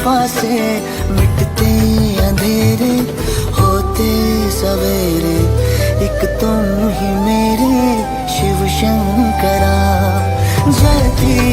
कृपा से मिटते अंधेरे, होते सवेरे, एक तुम ही मेरे शिव शंकरा। जयती